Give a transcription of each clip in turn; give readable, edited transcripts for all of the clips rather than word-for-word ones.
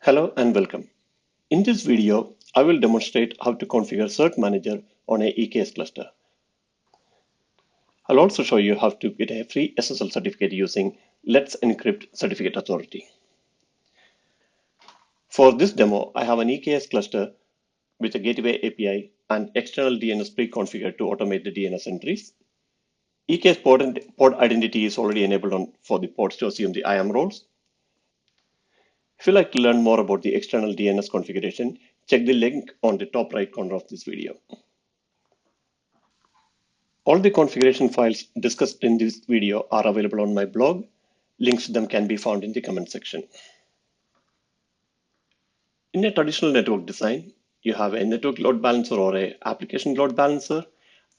Hello and welcome. In this video, I will demonstrate how to configure Cert-manager on a EKS cluster. I'll also show you how to get a free SSL certificate using LetsEncrypt certificate authority. For this demo, I have an EKS cluster with a gateway API and external DNS pre-configured to automate the DNS entries. EKS port identity is already enabled for the ports to assume the IAM roles. If you'd like to learn more about the external DNS configuration, check the link on the top right corner of this video. All the configuration files discussed in this video are available on my blog. Links to them can be found in the comment section. In a traditional network design, you have a network load balancer or an application load balancer,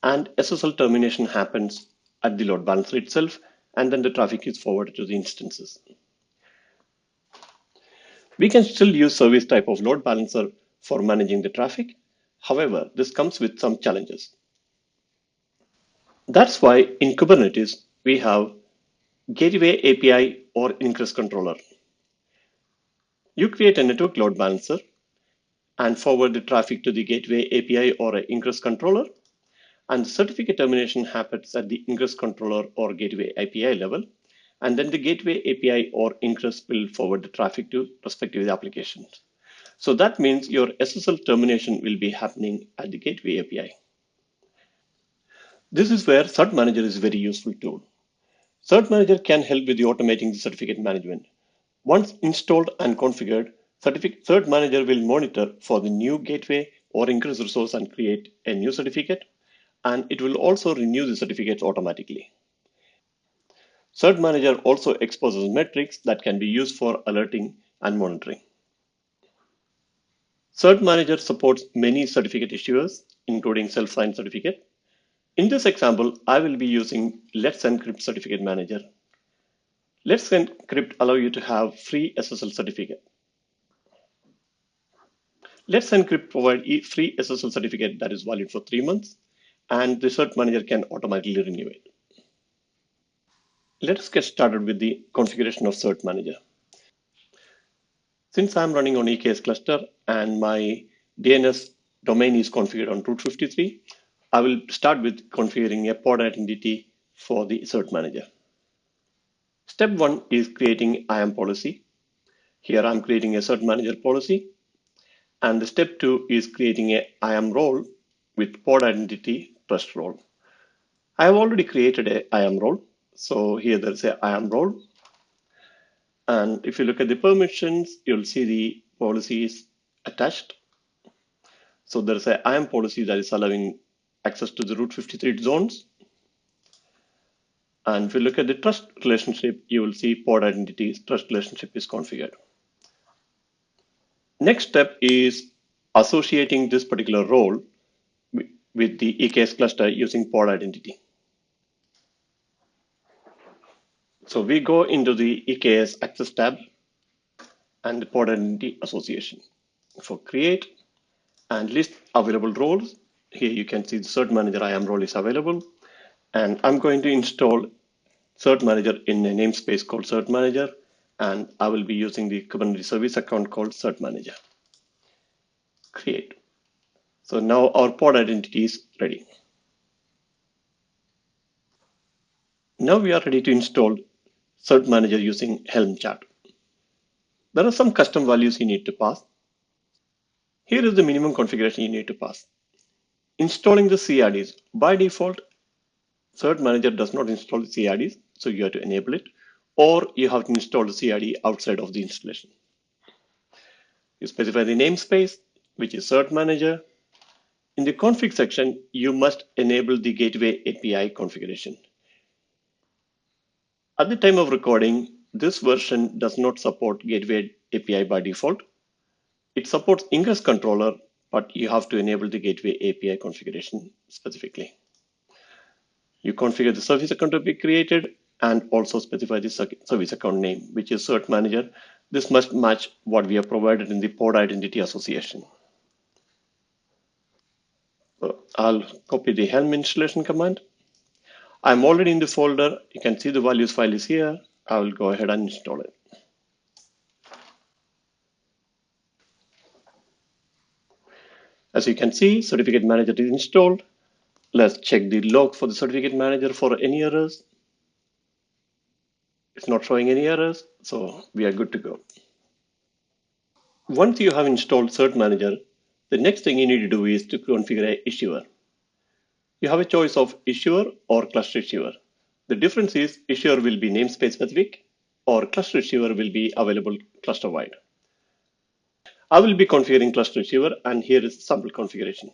and SSL termination happens at the load balancer itself, and then the traffic is forwarded to the instances. We can still use service type of load balancer for managing the traffic. However, this comes with some challenges. That's why in Kubernetes, we have Gateway API or ingress controller. You create a network load balancer and forward the traffic to the gateway API or an ingress controller, and the certificate termination happens at the ingress controller or gateway API level, and then the gateway API or ingress will forward the traffic to respective applications. So that means your SSL termination will be happening at the gateway API. This is where Cert-manager is a very useful tool. Cert-manager can help with the automating the certificate management. Once installed and configured, Cert-manager will monitor for the new gateway or ingress resource and create a new certificate, and it will also renew the certificates automatically. Cert-manager also exposes metrics that can be used for alerting and monitoring. Cert-manager supports many certificate issuers, including self-signed certificate. In this example, I will be using LetsEncrypt certificate manager. LetsEncrypt allows you to have free SSL certificate. LetsEncrypt provide free SSL certificate that is valid for 3 months, and the Cert manager can automatically renew it. Let us get started with the configuration of Cert manager. Since I'm running on EKS cluster and my DNS domain is configured on route 53, I will start with configuring a pod identity for the Cert manager. Step 1 is creating IAM policy. Here I'm creating a Cert manager policy. And the step 2 is creating a IAM role with pod identity trust role. I have already created a IAM role. So here there's a IAM role. And if you look at the permissions, you'll see the policies attached. So there's a IAM policy that is allowing access to the route 53 zones. And if you look at the trust relationship, you will see pod identity trust relationship is configured. Next step is associating this particular role with the EKS cluster using pod identity. So we go into the EKS access tab and the pod identity association. For create and list available roles, here you can see the Cert manager IAM role is available. And I'm going to install Cert manager in a namespace called Cert manager. And I will be using the Kubernetes service account called Cert manager. Create. So now our pod identity is ready. Now we are ready to install Cert manager using Helm chart. There are some custom values you need to pass. Here is the minimum configuration you need to pass. Installing the CRDs. By default, Cert manager does not install the CRDs, so you have to enable it, or you have to install the CRD outside of the installation. You specify the namespace, which is Cert manager. In the config section, you must enable the gateway API configuration. At the time of recording, this version does not support gateway API by default. It supports ingress controller, but you have to enable the gateway API configuration specifically. You configure the service account to be created and also specify the service account name, which is Cert manager. This must match what we have provided in the pod identity association. So I'll copy the Helm installation command. I'm already in the folder. You can see the values file is here. I will go ahead and install it. As you can see, Certificate Manager is installed. Let's check the log for the Certificate Manager for any errors. It's not showing any errors, so we are good to go. Once you have installed Cert-manager, the next thing you need to do is to configure an issuer. You have a choice of issuer or cluster issuer. The difference is issuer will be namespace specific or cluster issuer will be available cluster-wide. I will be configuring cluster issuer, and here is sample configuration.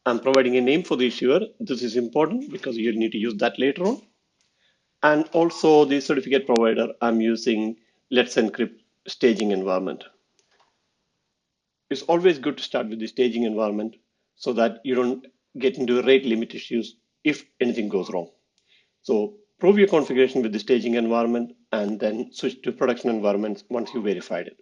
I'm providing a name for the issuer. This is important because you'll need to use that later on. And also the certificate provider, I'm using LetsEncrypt staging environment. It's always good to start with the staging environment so that you don't get into rate limit issues if anything goes wrong. So prove your configuration with the staging environment and then switch to production environments once you verified it.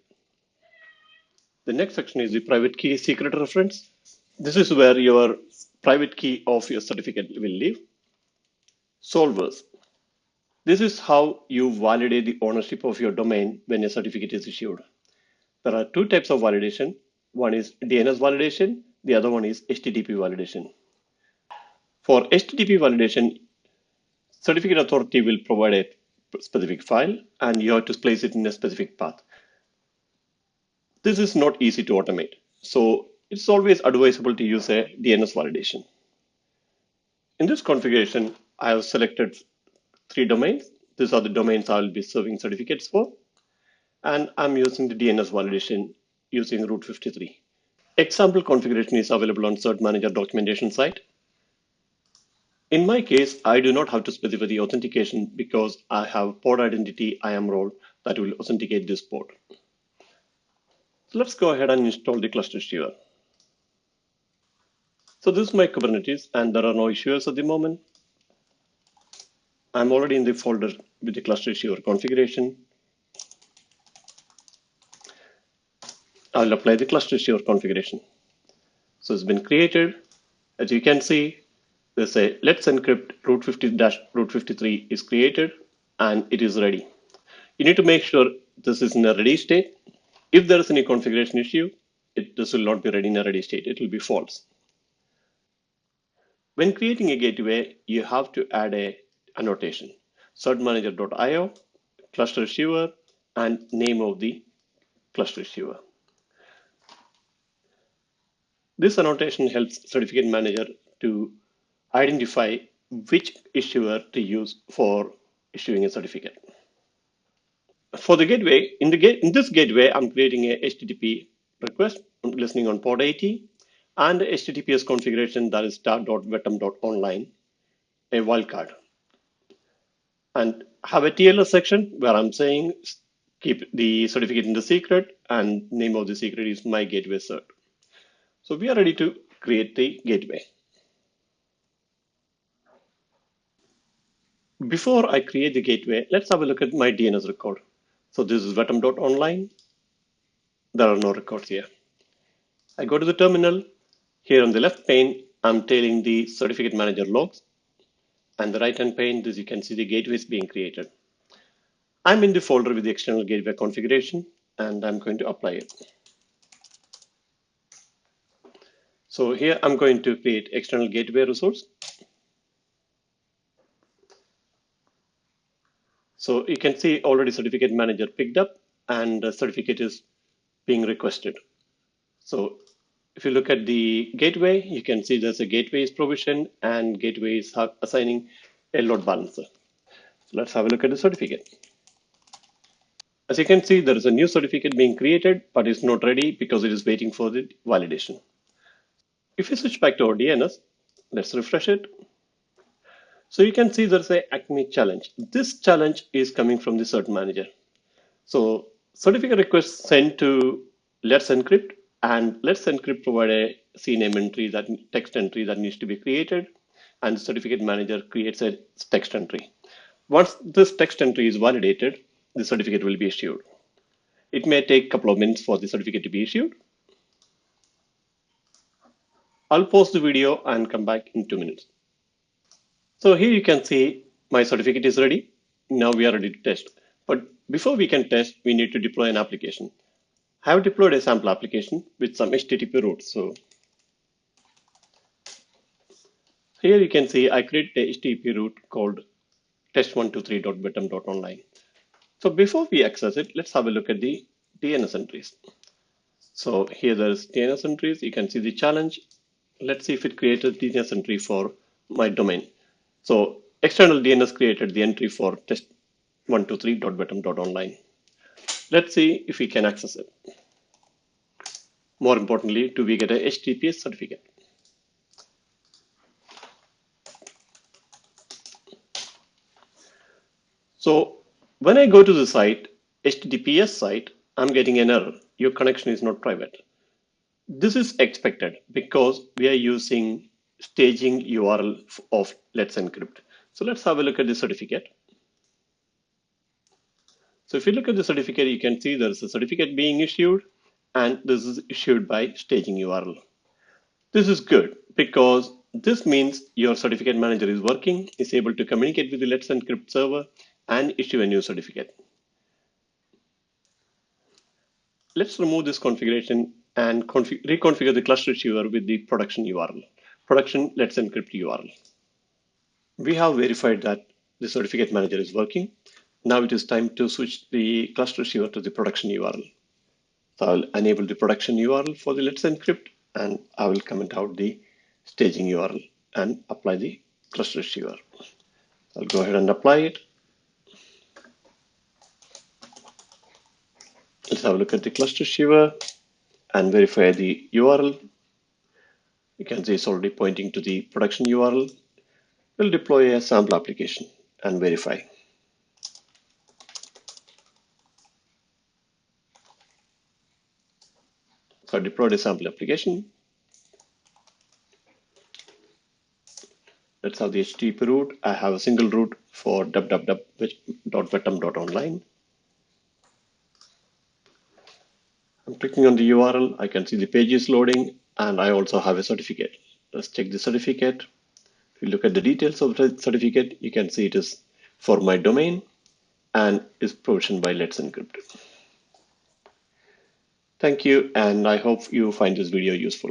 The next section is the private key secret reference. This is where your private key of your certificate will live. Solvers. This is how you validate the ownership of your domain when a certificate is issued. There are two types of validation. One is DNS validation, the other one is HTTP validation. For HTTP validation, certificate authority will provide a specific file and you have to place it in a specific path. This is not easy to automate, so it's always advisable to use a DNS validation. In this configuration, I have selected 3 domains. These are the domains I will be serving certificates for. And I'm using the DNS validation using Route 53. Example configuration is available on Cert-manager documentation site. In my case, I do not have to specify the authentication because I have port identity IAM role that will authenticate this port. So let's go ahead and install the cluster issuer. So this is my Kubernetes and there are no issuers at the moment. I'm already in the folder with the cluster issuer configuration. I'll apply the cluster issuer configuration. So it's been created. As you can see, there's a Let's Encrypt route 50-route 53 is created and it is ready. You need to make sure this is in a ready state. If there is any configuration issue, this will not be ready in a ready state. It will be false. When creating a gateway, you have to add a annotation. Cert-manager.io, cluster issuer, and name of the cluster issuer. This annotation helps certificate manager to identify which issuer to use for issuing a certificate. For the gateway, in this gateway, I'm creating a HTTP request, listening on port 80, and the HTTPS configuration that is start.vetum.online, a wildcard. And have a TLS section where I'm saying keep the certificate in the secret, and name of the secret is my gateway cert. So we are ready to create the gateway. Before I create the gateway, let's have a look at my DNS record. So this is vetum.online. There are no records here. I go to the terminal. Here on the left pane, I'm tailing the certificate manager logs. And the right hand pane, this you can see the gateways being created. I'm in the folder with the external gateway configuration, and I'm going to apply it. So here I'm going to create external gateway resource. So you can see already certificate manager picked up and the certificate is being requested. So if you look at the gateway, you can see there's a gateway is provisioned and gateway is assigning a load balancer. So let's have a look at the certificate. As you can see, there is a new certificate being created, but it's not ready because it is waiting for the validation. If we switch back to our DNS, let's refresh it. So you can see there's a Acme challenge. This challenge is coming from the cert manager. So certificate request sent to Let's Encrypt, and Let's Encrypt provide a CNAME entry, that text entry that needs to be created, and the certificate manager creates a text entry. Once this text entry is validated, the certificate will be issued. It may take a couple of minutes for the certificate to be issued. I'll pause the video and come back in 2 minutes. So here you can see my certificate is ready. Now we are ready to test. But before we can test, we need to deploy an application. I have deployed a sample application with some HTTP routes. So here you can see I created a HTTP route called test123.bottom.online. So before we access it, let's have a look at the DNS entries. So here there's DNS entries. You can see the challenge. Let's see if it created DNS entry for my domain. So external DNS created the entry for test123.bottom.online. Let's see if we can access it. More importantly, do we get a HTTPS certificate? So when I go to the site, HTTPS site, I'm getting an error. Your connection is not private. This is expected because we are using staging URL of Let's Encrypt. So let's have a look at the certificate. So if you look at the certificate, you can see there's a certificate being issued, and this is issued by staging URL. This is good because this means your certificate manager is working, is able to communicate with the Let's Encrypt server and issue a new certificate. Let's remove this configuration and reconfigure the cluster receiver with the production URL, production Let's Encrypt URL. We have verified that the certificate manager is working. Now it is time to switch the cluster receiver to the production URL. So I'll enable the production URL for the Let's Encrypt, and I will comment out the staging URL and apply the cluster receiver. I'll go ahead and apply it. Let's have a look at the cluster receiver and verify the URL. You can see it's already pointing to the production URL. We'll deploy a sample application and verify. So I deployed a sample application. Let's have the HTTP route. I have a single route for www.vetam.online. I'm clicking on the URL. I can see the page is loading, and I also have a certificate. Let's check the certificate. If you look at the details of the certificate, you can see it is for my domain and is provisioned by Let's Encrypt. Thank you, and I hope you find this video useful.